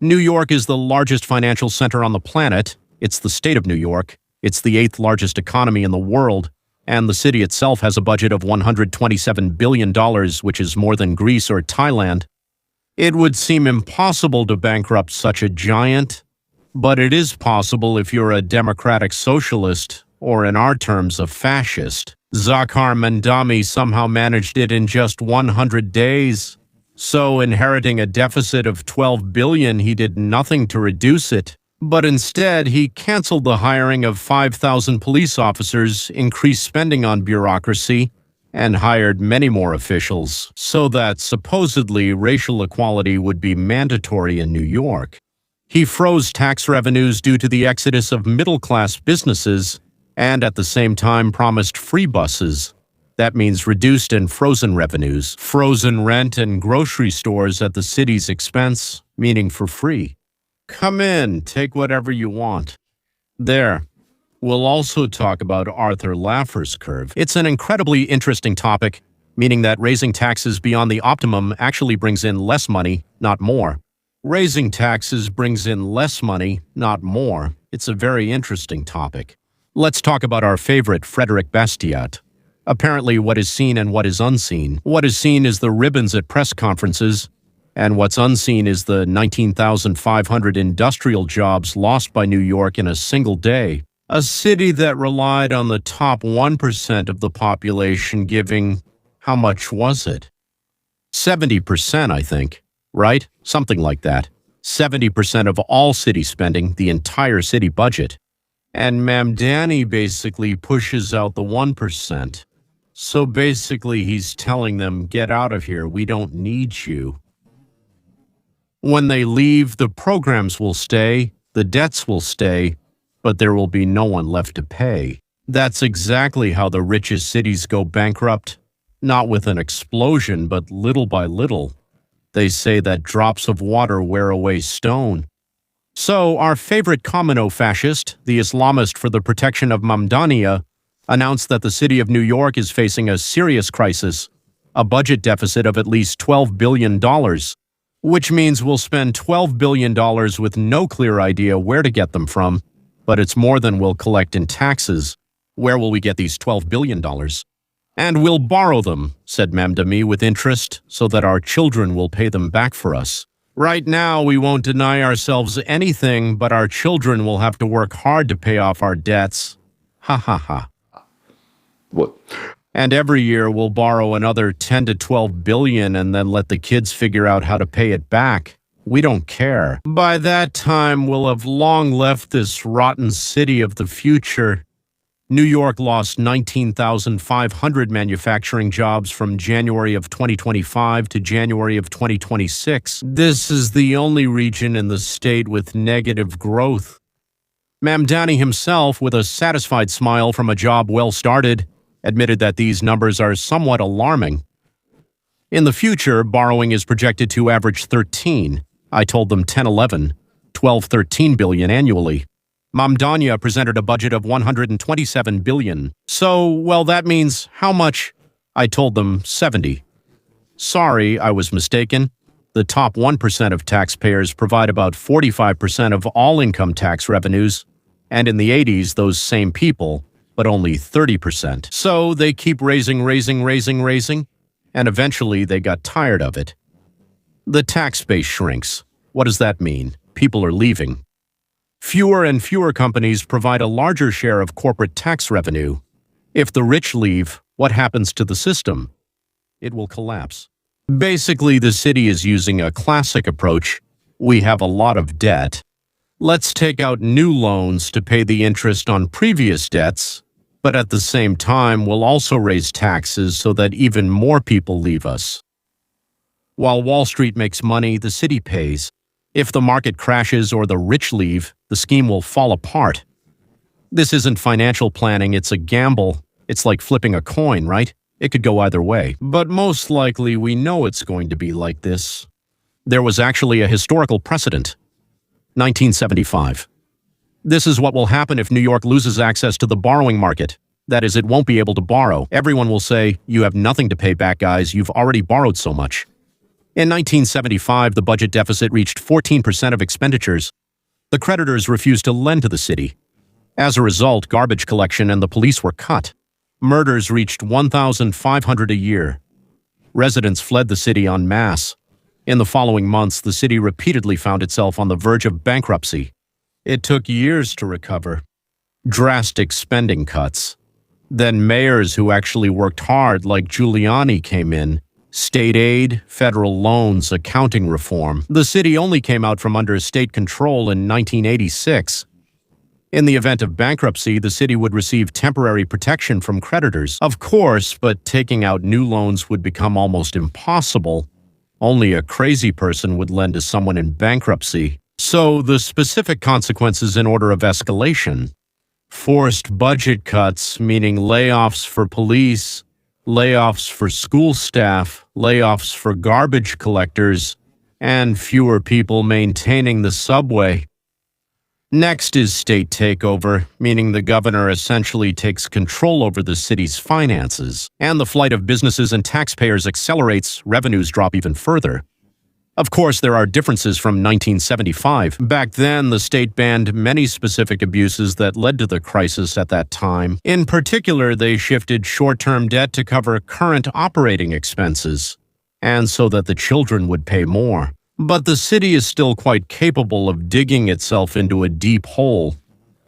New York is the largest financial center on the planet. It's the state of New York. It's the eighth largest economy in the world. And the city itself has a budget of $127 billion, which is more than Greece or Thailand. It would seem impossible to bankrupt such a giant, but it is possible if you're a democratic socialist, or in our terms, a fascist. Zakhar Mamdani somehow managed it in just 100 days. So, inheriting a deficit of $12 billion, he did nothing to reduce it. But instead, he canceled the hiring of 5,000 police officers, increased spending on bureaucracy, and hired many more officials, so that supposedly racial equality would be mandatory in New York. He froze tax revenues due to the exodus of middle-class businesses, and at the same time promised free buses. That means reduced and frozen revenues, frozen rent and grocery stores at the city's expense, meaning for free. Come in, take whatever you want. There. We'll also talk about Arthur Laffer's curve. It's an incredibly interesting topic, meaning that raising taxes beyond the optimum actually brings in less money, not more. Raising taxes brings in less money, not more. It's a very interesting topic. Let's talk about our favorite, Frederick Bastiat. Apparently, what is seen and what is unseen. What is seen is the ribbons at press conferences, and what's unseen is the 19,500 industrial jobs lost by New York in a single day. A city that relied on the top 1% of the population giving, how much was it? 70%, I think, right? Something like that. 70% of all city spending, the entire city budget. And Mamdani basically pushes out the 1%. So basically he's telling them, get out of here, we don't need you. When they leave, the programs will stay, the debts will stay, but there will be no one left to pay. That's exactly how the richest cities go bankrupt. Not with an explosion, but little by little. They say that drops of water wear away stone. So, our favorite Kamino fascist, the Islamist for the protection of Mamdani, announced that the city of New York is facing a serious crisis, a budget deficit of at least $12 billion, which means we'll spend $12 billion with no clear idea where to get them from, but it's more than we'll collect in taxes. Where will we get these $12 billion? And we'll borrow them, said Mamdani, with interest, so that our children will pay them back for us. Right now, we won't deny ourselves anything, but our children will have to work hard to pay off our debts. Ha ha ha. What? And every year we'll borrow another 10 to 12 billion and then let the kids figure out how to pay it back. We don't care. By that time, we'll have long left this rotten city of the future. New York lost 19,500 manufacturing jobs from January of 2025 to January of 2026. This is the only region in the state with negative growth. Mamdani himself, with a satisfied smile from a job well started, admitted that these numbers are somewhat alarming. In the future, borrowing is projected to average 13. I told them 10, 11, 12, 13 billion annually. Mamdani presented a budget of 127 billion. So, well, that means how much? I told them 70. Sorry, I was mistaken. The top 1% of taxpayers provide about 45% of all income tax revenues, and in the 80s, those same people, but only 30%. So they keep raising, and eventually they got tired of it. The tax base shrinks. What does that mean? People are leaving. Fewer and fewer companies provide a larger share of corporate tax revenue. If the rich leave, what happens to the system? It will collapse. Basically, the city is using a classic approach. We have a lot of debt. Let's take out new loans to pay the interest on previous debts, but at the same time, we'll also raise taxes so that even more people leave us. While Wall Street makes money, the city pays. If the market crashes or the rich leave, the scheme will fall apart. This isn't financial planning, it's a gamble. It's like flipping a coin, right? It could go either way. But most likely, we know it's going to be like this. There was actually a historical precedent. 1975. This is what will happen if New York loses access to the borrowing market. That is, it won't be able to borrow. Everyone will say, you have nothing to pay back, guys. You've already borrowed so much. In 1975, the budget deficit reached 14% of expenditures. The creditors refused to lend to the city. As a result, garbage collection and the police were cut. Murders reached 1,500 a year. Residents fled the city en masse. In the following months, the city repeatedly found itself on the verge of bankruptcy. It took years to recover. Drastic spending cuts. Then mayors who actually worked hard, like Giuliani, came in. State aid, federal loans, accounting reform. The city only came out from under state control in 1986. In the event of bankruptcy, the city would receive temporary protection from creditors. Of course, but taking out new loans would become almost impossible. Only a crazy person would lend to someone in bankruptcy. So, the specific consequences in order of escalation. Forced budget cuts, meaning layoffs for police, layoffs for school staff, layoffs for garbage collectors, and fewer people maintaining the subway. Next is state takeover, meaning the governor essentially takes control over the city's finances, and the flight of businesses and taxpayers accelerates, revenues drop even further. Of course, there are differences from 1975. Back then, the state banned many specific abuses that led to the crisis at that time. In particular, they shifted short-term debt to cover current operating expenses, and so that the children would pay more. But the city is still quite capable of digging itself into a deep hole.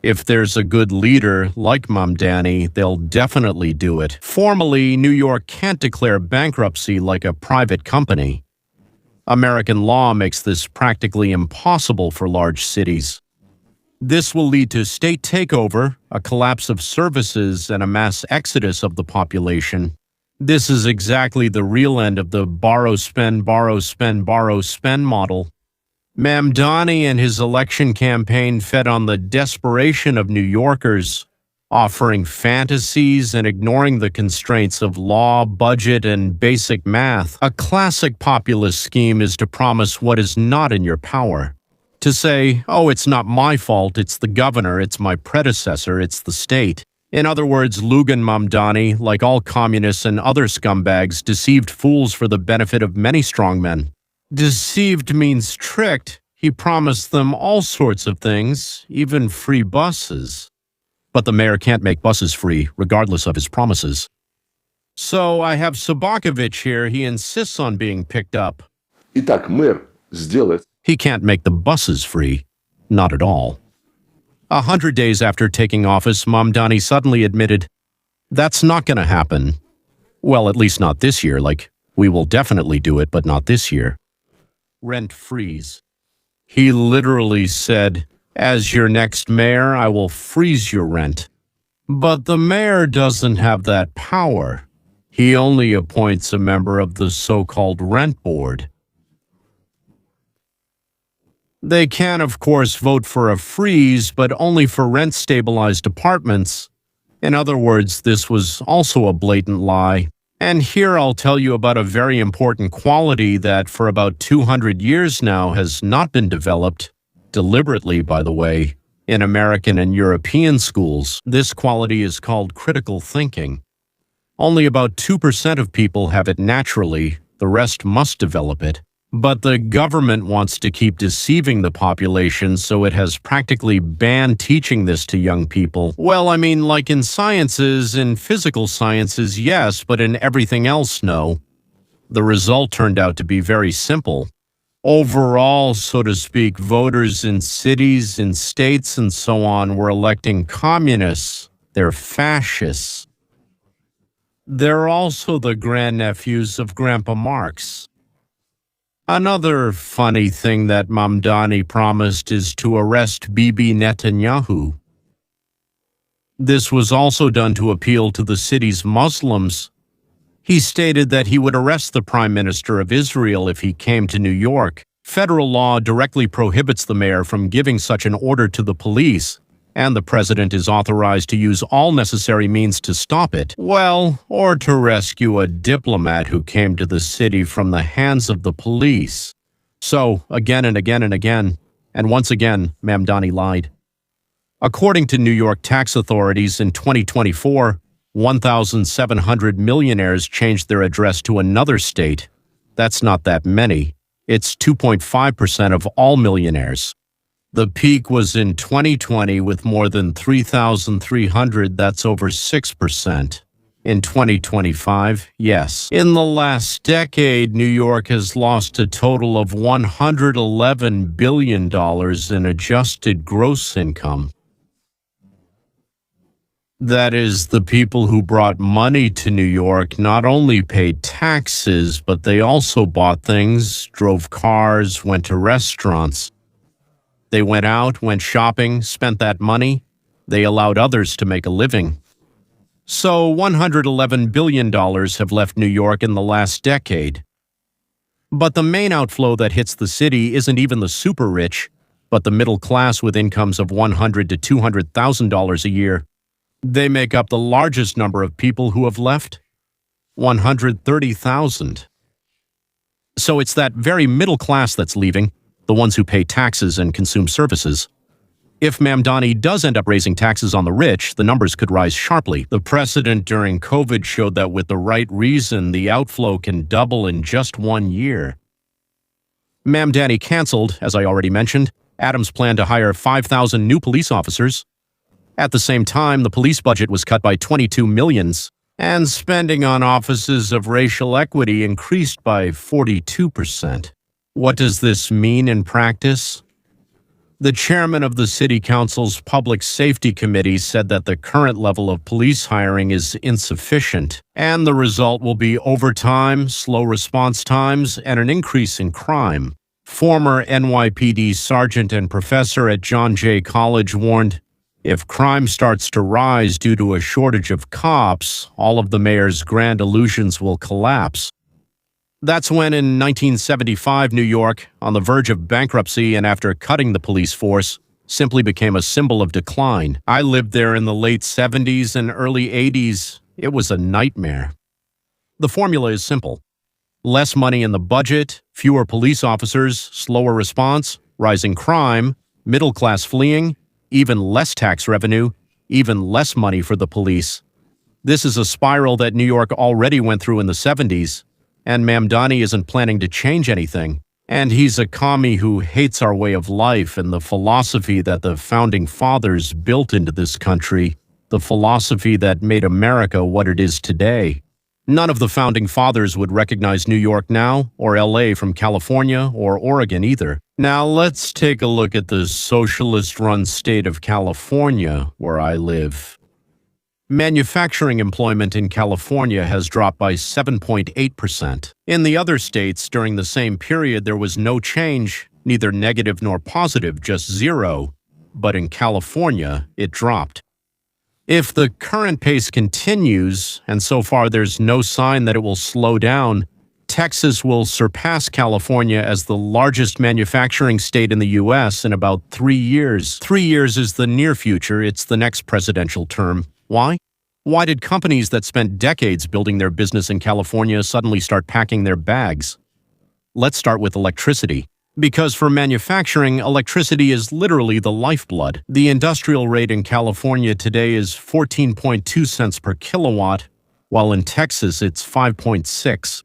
If there's a good leader, like Mamdani, they'll definitely do it. Formally, New York can't declare bankruptcy like a private company. American law makes this practically impossible for large cities. This will lead to state takeover, a collapse of services, and a mass exodus of the population. This is exactly the real end of the borrow, spend, borrow, spend, borrow, spend model. Mamdani and his election campaign fed on the desperation of New Yorkers, offering fantasies and ignoring the constraints of law, budget, and basic math. A classic populist scheme is to promise what is not in your power. To say, oh, it's not my fault, it's the governor, it's my predecessor, it's the state. In other words, Lugan Mamdani, like all communists and other scumbags, deceived fools for the benefit of many strongmen. Deceived means tricked. He promised them all sorts of things, even free buses. But the mayor can't make buses free, regardless of his promises. So I have Sobokovich here. He insists on being picked up. Итак, мэр сделает. He can't make the buses free. Not at all. 100 days after taking office, Mamdani suddenly admitted, that's not going to happen. Well, at least not this year. Like, we will definitely do it, but not this year. Rent freeze. He literally said, as your next mayor, I will freeze your rent. But the mayor doesn't have that power. He only appoints a member of the so-called rent board. They can, of course, vote for a freeze, but only for rent-stabilized apartments. In other words, this was also a blatant lie. And here I'll tell you about a very important quality that for about 200 years now has not been developed, deliberately, by the way, in American and European schools. This quality is called critical thinking. Only about 2% of people have it naturally, the rest must develop it. But the government wants to keep deceiving the population, so it has practically banned teaching this to young people. Well, I mean, like in sciences, in physical sciences, yes, but in everything else, no. The result turned out to be very simple. Overall, so to speak, voters in cities, in states, and so on were electing communists. They're fascists. They're also the grandnephews of Grandpa Marx. Another funny thing that Mamdani promised is to arrest Bibi Netanyahu. This was also done to appeal to the city's Muslims. He stated that he would arrest the Prime Minister of Israel if he came to New York. Federal law directly prohibits the mayor from giving such an order to the police, and the president is authorized to use all necessary means to stop it. Well, or to rescue a diplomat who came to the city from the hands of the police. So, again and again and again, and once again, Mamdani lied. According to New York tax authorities, in 2024, 1,700 millionaires changed their address to another state. That's not that many. It's 2.5% of all millionaires. The peak was in 2020 with more than 3,300. That's over 6%. In 2025, yes. In the last decade, New York has lost a total of $111 billion in adjusted gross income. That is, the people who brought money to New York not only paid taxes, but they also bought things, drove cars, went to restaurants. They went out, went shopping, spent that money. They allowed others to make a living. So $111 billion have left New York in the last decade. But the main outflow that hits the city isn't even the super rich, but the middle class with incomes of $100,000 to $200,000 a year. They make up the largest number of people who have left, 130,000. So it's that very middle class that's leaving, the ones who pay taxes and consume services. If Mamdani does end up raising taxes on the rich, the numbers could rise sharply. The precedent during COVID showed that with the right reason, the outflow can double in just 1 year. Mamdani canceled, as I already mentioned, Adams' plan to hire 5,000 new police officers. At the same time, the police budget was cut by $22 million, and spending on offices of racial equity increased by 42%. What does this mean in practice? The chairman of the City Council's Public Safety Committee said that the current level of police hiring is insufficient, and the result will be overtime, slow response times, and an increase in crime. Former NYPD sergeant and professor at John Jay College warned, if crime starts to rise due to a shortage of cops, all of the mayor's grand illusions will collapse. That's when, in 1975, New York, on the verge of bankruptcy and after cutting the police force, simply became a symbol of decline. I lived there in the late 70s and early 80s. It was a nightmare. The formula is simple. Less money in the budget, fewer police officers, slower response, rising crime, middle class fleeing, even less tax revenue, even less money for the police. This is a spiral that New York already went through in the 70s. And Mamdani isn't planning to change anything. And he's a commie who hates our way of life and the philosophy that the Founding Fathers built into this country, the philosophy that made America what it is today. None of the Founding Fathers would recognize New York now, or LA from California, or Oregon either. Now let's take a look at the socialist-run state of California, where I live. Manufacturing employment in California has dropped by 7.8%. In the other states, during the same period, there was no change, neither negative nor positive, just zero. But in California, it dropped. If the current pace continues, and so far there's no sign that it will slow down, Texas will surpass California as the largest manufacturing state in the U.S. in about 3 years. 3 years is the near future. It's the next presidential term. Why? Why did companies that spent decades building their business in California suddenly start packing their bags? Let's start with electricity. Because for manufacturing, electricity is literally the lifeblood. The industrial rate in California today is 14.2 cents per kilowatt, while in Texas it's 5.6.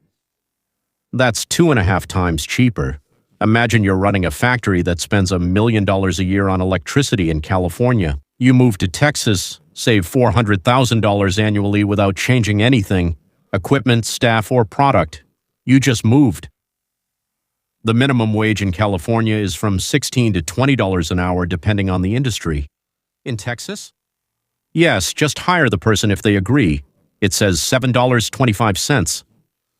That's 2.5 times cheaper. Imagine you're running a factory that spends $1 million a year on electricity in California. You move to Texas, save $400,000 annually without changing anything, equipment, staff, or product. You just moved. The minimum wage in California is from $16 to $20 an hour depending on the industry. In Texas? Yes, just hire the person if they agree. It says $7.25.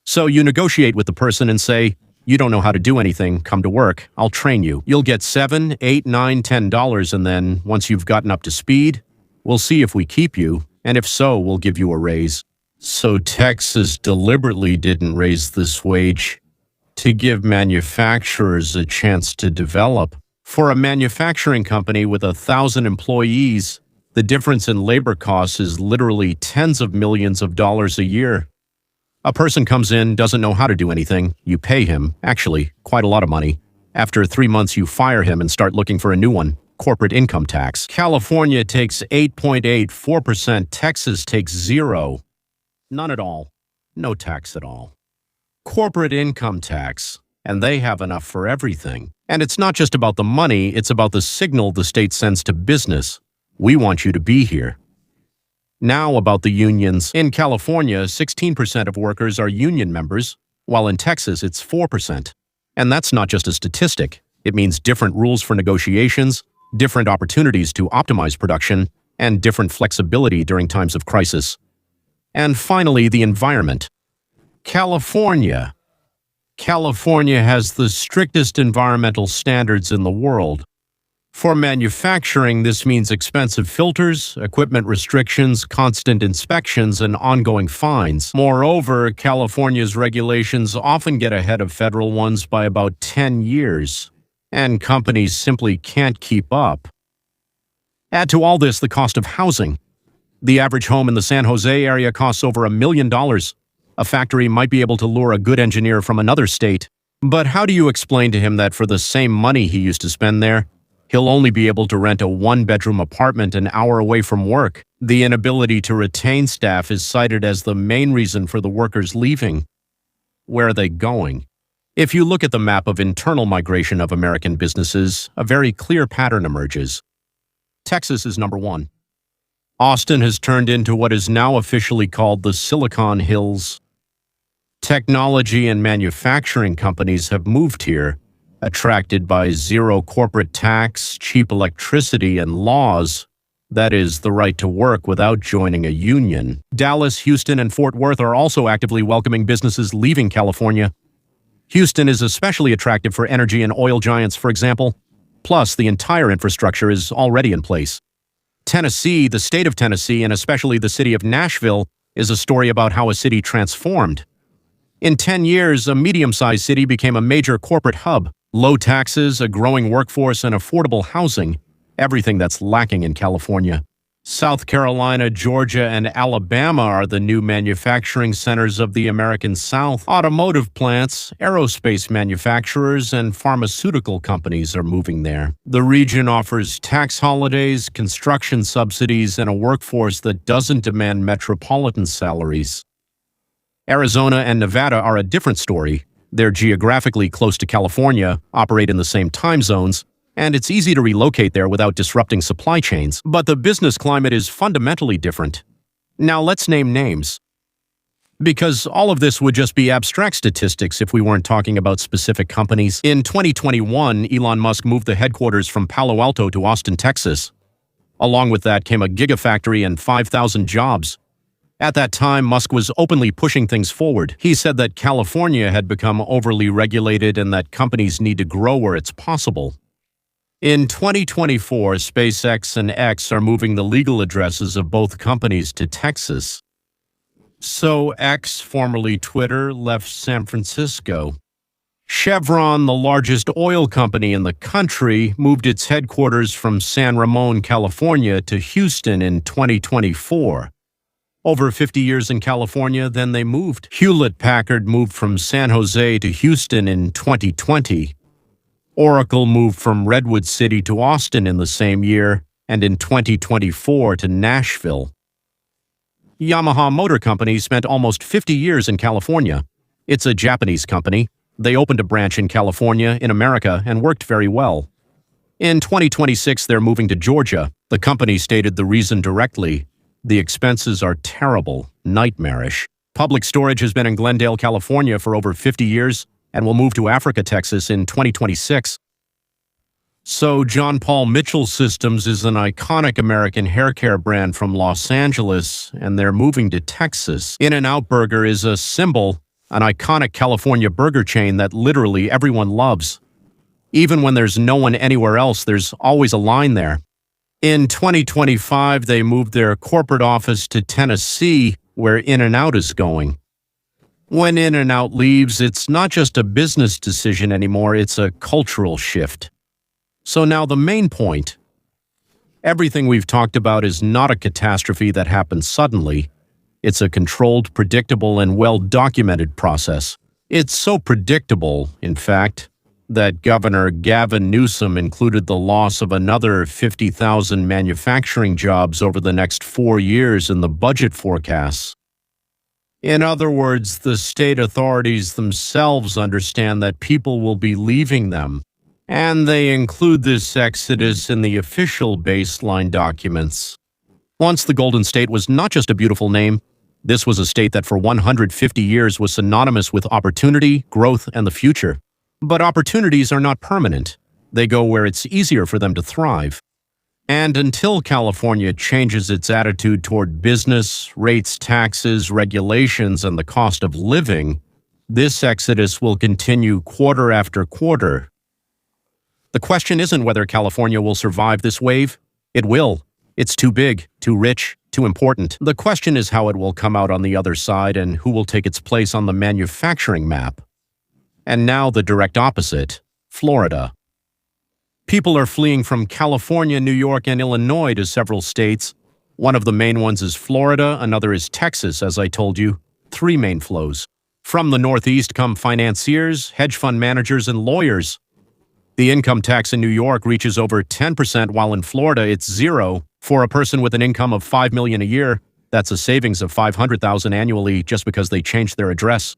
So you negotiate with the person and say, you don't know how to do anything, come to work, I'll train you. You'll get $7, $8, $9, $10, and then, once you've gotten up to speed, we'll see if we keep you, and if so, we'll give you a raise. So Texas deliberately didn't raise this wage to give manufacturers a chance to develop. For a manufacturing company with 1,000 employees, the difference in labor costs is literally tens of millions of dollars a year. A person comes in, doesn't know how to do anything. You pay him, actually, quite a lot of money. After 3 months, you fire him and start looking for a new one. Corporate income tax. California takes 8.84%. Texas takes 0. None at all. No tax at all. corporate income tax, and they have enough for everything. And it's not just about the money, it's about the signal the state sends to business. We want you to be here. Now about the unions. In California, 16% of workers are union members, while in Texas it's 4%. And that's not just a statistic. It means different rules for negotiations, different opportunities to optimize production, and different flexibility during times of crisis. And finally, the environment. California has the strictest environmental standards in the world. For manufacturing, this means expensive filters, equipment restrictions, constant inspections, and ongoing fines. Moreover, California's regulations often get ahead of federal ones by about 10 years, and companies simply can't keep up. Add to all this the cost of housing. The average home in the San Jose area costs over $1 million. A factory might be able to lure a good engineer from another state, but how do you explain to him that for the same money he used to spend there, he'll only be able to rent a one-bedroom apartment an hour away from work? The inability to retain staff is cited as the main reason for the workers leaving. Where are they going? If you look at the map of internal migration of American businesses, a very clear pattern emerges. Texas is number one. Austin has turned into what is now officially called the Silicon Hills. Technology and manufacturing companies have moved here, attracted by zero corporate tax, cheap electricity, and laws. That is, the right to work without joining a union. Dallas, Houston, and Fort Worth are also actively welcoming businesses leaving California. Houston is especially attractive for energy and oil giants, for example. Plus, the entire infrastructure is already in place. Tennessee, the state of Tennessee, and especially the city of Nashville, is a story about how a city transformed. In 10 years, a medium-sized city became a major corporate hub. Low taxes, a growing workforce, and affordable housing. Everything that's lacking in California. South Carolina, Georgia, and Alabama are the new manufacturing centers of the American South. Automotive plants, aerospace manufacturers, and pharmaceutical companies are moving there. The region offers tax holidays, construction subsidies, and a workforce that doesn't demand metropolitan salaries. Arizona and Nevada are a different story. They're geographically close to California, operate in the same time zones, and it's easy to relocate there without disrupting supply chains. But the business climate is fundamentally different. Now let's name names. Because all of this would just be abstract statistics if we weren't talking about specific companies. In 2021, Elon Musk moved the headquarters from Palo Alto to Austin, Texas. Along with that came a gigafactory and 5,000 jobs. At that time, Musk was openly pushing things forward. He said that California had become overly regulated and that companies need to grow where it's possible. In 2024, SpaceX and X are moving the legal addresses of both companies to Texas. So X, formerly Twitter, left San Francisco. Chevron, the largest oil company in the country, moved its headquarters from San Ramon, California to Houston in 2024. Over 50 years in California, then they moved. Hewlett-Packard moved from San Jose to Houston in 2020. Oracle moved from Redwood City to Austin in the same year, and in 2024 to Nashville. Yamaha Motor Company spent almost 50 years in California. It's a Japanese company. They opened a branch in California, in America, and worked very well. In 2026, they're moving to Georgia. The company stated the reason directly. The expenses are terrible, nightmarish. Public Storage has been in Glendale, California for over 50 years and will move to Africa, Texas in 2026. So John Paul Mitchell Systems is an iconic American hair care brand from Los Angeles, and they're moving to Texas. In-N-Out Burger is a symbol, an iconic California burger chain that literally everyone loves. Even when there's no one anywhere else, there's always a line there. In 2025, they moved their corporate office to Tennessee, where In-N-Out is going. When In-N-Out leaves, it's not just a business decision anymore, it's a cultural shift. So now the main point. Everything we've talked about is not a catastrophe that happens suddenly. It's a controlled, predictable, and well-documented process. It's so predictable, in fact, that Governor Gavin Newsom included the loss of another 50,000 manufacturing jobs over the next 4 years in the budget forecasts. In other words, the state authorities themselves understand that people will be leaving them, and they include this exodus in the official baseline documents. Once the Golden State was not just a beautiful name, this was a state that for 150 years was synonymous with opportunity, growth, and the future. But opportunities are not permanent. They go where it's easier for them to thrive. And until California changes its attitude toward business, rates, taxes, regulations, and the cost of living, this exodus will continue quarter after quarter. The question isn't whether California will survive this wave. It will. It's too big, too rich, too important. The question is how it will come out on the other side and who will take its place on the manufacturing map. And now the direct opposite, Florida. People are fleeing from California, New York, and Illinois to several states. One of the main ones is Florida, another is Texas, as I told you. 3 main flows. From the Northeast come financiers, hedge fund managers, and lawyers. The income tax in New York reaches over 10%, while in Florida it's 0. For a person with an income of $5 million a year, that's a savings of $500,000 annually just because they changed their address.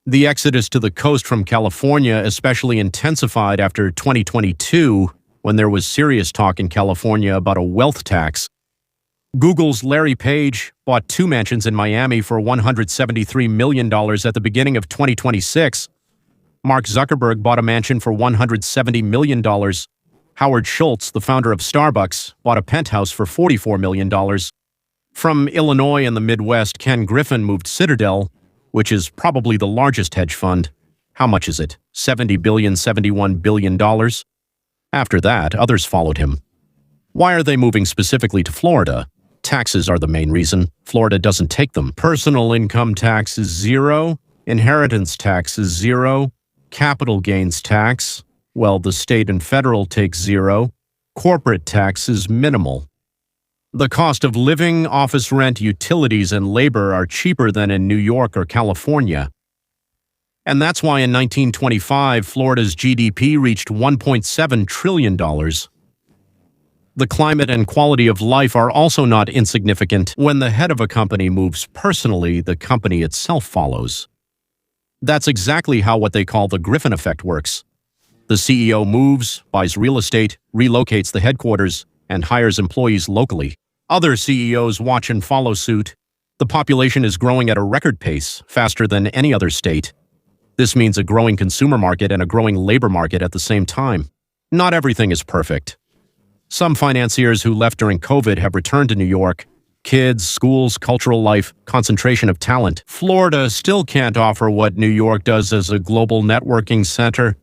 The exodus to the coast from California especially intensified after 2022, when there was serious talk in California about a wealth tax. Google's Larry Page bought 2 mansions in Miami for $173 million at the beginning of 2026. Mark Zuckerberg bought a mansion for $170 million. Howard Schultz, the founder of Starbucks, bought a penthouse for $44 million. From Illinois and the Midwest, Ken Griffin moved Citadel, which is probably the largest hedge fund. How much is it? $70 billion, $71 billion? After that, others followed him. Why are they moving specifically to Florida? Taxes are the main reason. Florida doesn't take them. Personal income tax is 0. Inheritance tax is 0. Capital gains tax, well, the state and federal take 0. Corporate tax is minimal. The cost of living, office rent, utilities, and labor are cheaper than in New York or California. And that's why in 1925, Florida's GDP reached $1.7 trillion. The climate and quality of life are also not insignificant. When the head of a company moves personally, the company itself follows. That's exactly how what they call the Griffin effect works. The CEO moves, buys real estate, relocates the headquarters, and hires employees locally. Other CEOs watch and follow suit. The population is growing at a record pace, faster than any other state. This means a growing consumer market and a growing labor market at the same time. Not everything is perfect. Some financiers who left during COVID have returned to New York. Kids, schools, cultural life, concentration of talent. Florida still can't offer what New York does as a global networking center.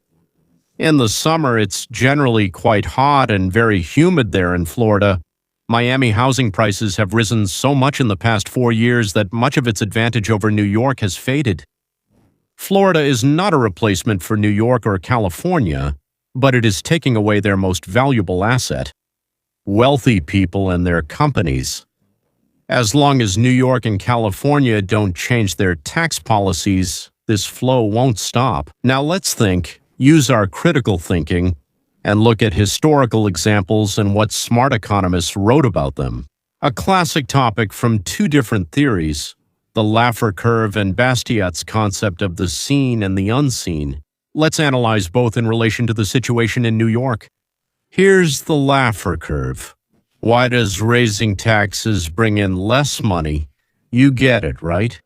In the summer, it's generally quite hot and very humid there in Florida. Miami housing prices have risen so much in the past 4 years that much of its advantage over New York has faded. Florida is not a replacement for New York or California, but it is taking away their most valuable asset: wealthy people and their companies. As long as New York and California don't change their tax policies, this flow won't stop. Now let's think, use our critical thinking, and look at historical examples and what smart economists wrote about them. A classic topic from 2 different theories, the Laffer curve and Bastiat's concept of the seen and the unseen. Let's analyze both in relation to the situation in New York. Here's the Laffer curve. Why does raising taxes bring in less money? You get it, right?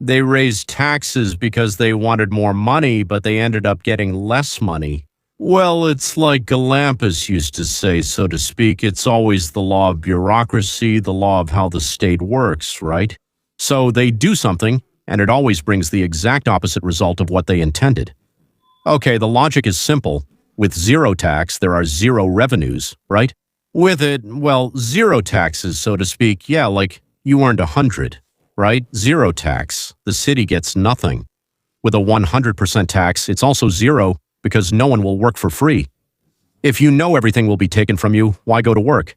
They raised taxes because they wanted more money, but they ended up getting less money. Well, it's like Galampus used to say, so to speak. It's always the law of bureaucracy, the law of how the state works, right? So they do something, and it always brings the exact opposite result of what they intended. Okay, the logic is simple. With 0 tax, there are 0 revenues, right? With it, well, 0 taxes, so to speak. Yeah, like you earned 100, right? 0 tax. The city gets nothing. With a 100% tax, it's also 0 because no one will work for free. If you know everything will be taken from you, why go to work?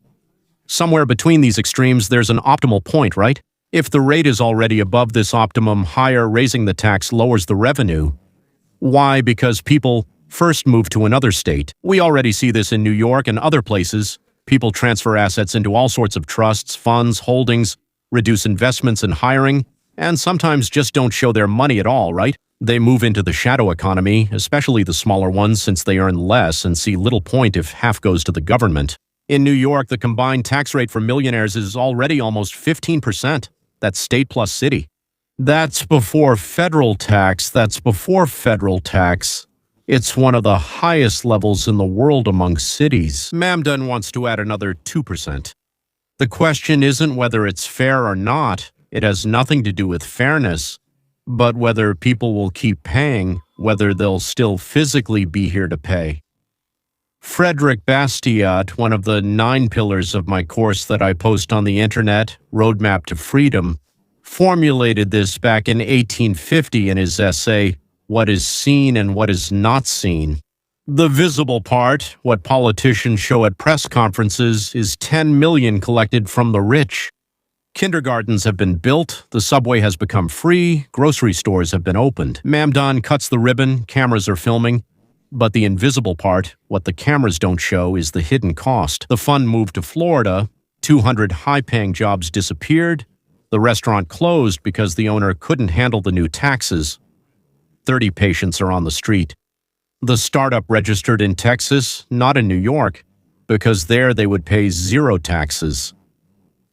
Somewhere between these extremes, there's an optimal point, right? If the rate is already above this optimum, higher raising the tax lowers the revenue. Why? Because people first move to another state. We already see this in New York and other places. People transfer assets into all sorts of trusts, funds, holdings, reduce investments and hiring. And sometimes just don't show their money at all, right? They move into the shadow economy, especially the smaller ones, since they earn less and see little point if half goes to the government. In New York, the combined tax rate for millionaires is already almost 15%. That's state plus city. That's before federal tax. It's one of the highest levels in the world among cities. Mamdani wants to add another 2%. The question isn't whether it's fair or not. It has nothing to do with fairness, but whether people will keep paying, whether they'll still physically be here to pay. Frederick Bastiat, one of the 9 pillars of my course that I post on the internet, Roadmap to Freedom, formulated this back in 1850 in his essay, What is Seen and What is Not Seen. The visible part, what politicians show at press conferences, is 10 million collected from the rich. Kindergartens have been built, the subway has become free, grocery stores have been opened. Mamdani cuts the ribbon, cameras are filming. But the invisible part, what the cameras don't show, is the hidden cost. The fund moved to Florida, 200 high-paying jobs disappeared, the restaurant closed because the owner couldn't handle the new taxes. 30 patients are on the street. The startup registered in Texas, not in New York, because there they would pay 0 taxes.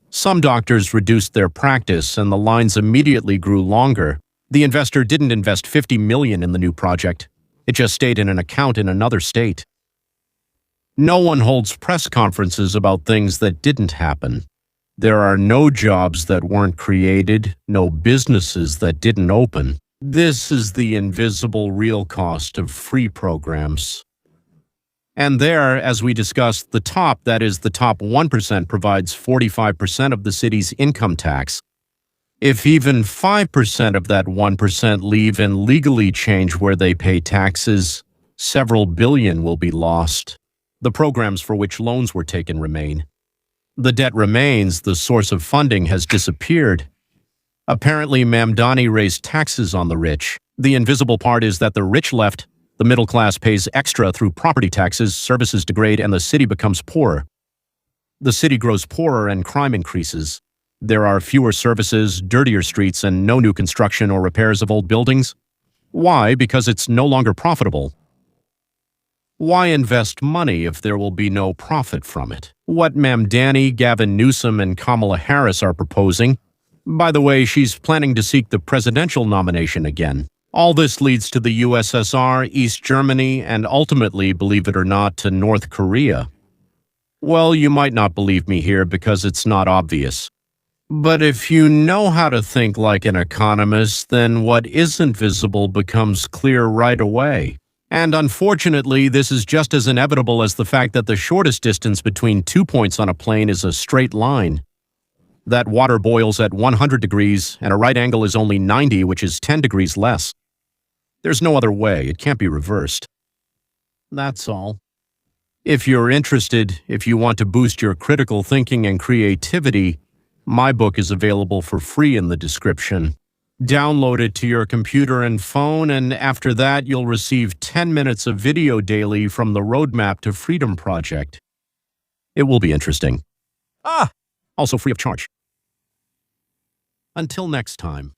Some doctors reduced their practice and the lines immediately grew longer. The investor didn't invest $50 million in the new project. It just stayed in an account in another state. No one holds press conferences about things that didn't happen. There are no jobs that weren't created, no businesses that didn't open. This is the invisible real cost of free programs. And there, as we discussed, the top 1%, provides 45% of the city's income tax. If even 5% of that 1% leave and legally change where they pay taxes, several billion will be lost. The programs for which loans were taken remain. The debt remains, the source of funding has disappeared. Apparently, Mamdani raised taxes on the rich. The invisible part is that the rich left, the middle class pays extra through property taxes, services degrade, and the city becomes poorer. The city grows poorer and crime increases. There are fewer services, dirtier streets, and no new construction or repairs of old buildings. Why? Because it's no longer profitable. Why invest money if there will be no profit from it? What Mamdani, Gavin Newsom, and Kamala Harris are proposing. By the way, she's planning to seek the presidential nomination again. All this leads to the USSR, East Germany, and ultimately, believe it or not, to North Korea. Well, you might not believe me here because it's not obvious. But if you know how to think like an economist, then what isn't visible becomes clear right away. And unfortunately, this is just as inevitable as the fact that the shortest distance between 2 points on a plane is a straight line. That water boils at 100 degrees, and a right angle is only 90, which is 10 degrees less. There's no other way. It can't be reversed. That's all. If you're interested, if you want to boost your critical thinking and creativity, my book is available for free in the description. Download it to your computer and phone, and after that, you'll receive 10 minutes of video daily from the Roadmap to Freedom project. It will be interesting. Also free of charge. Until next time.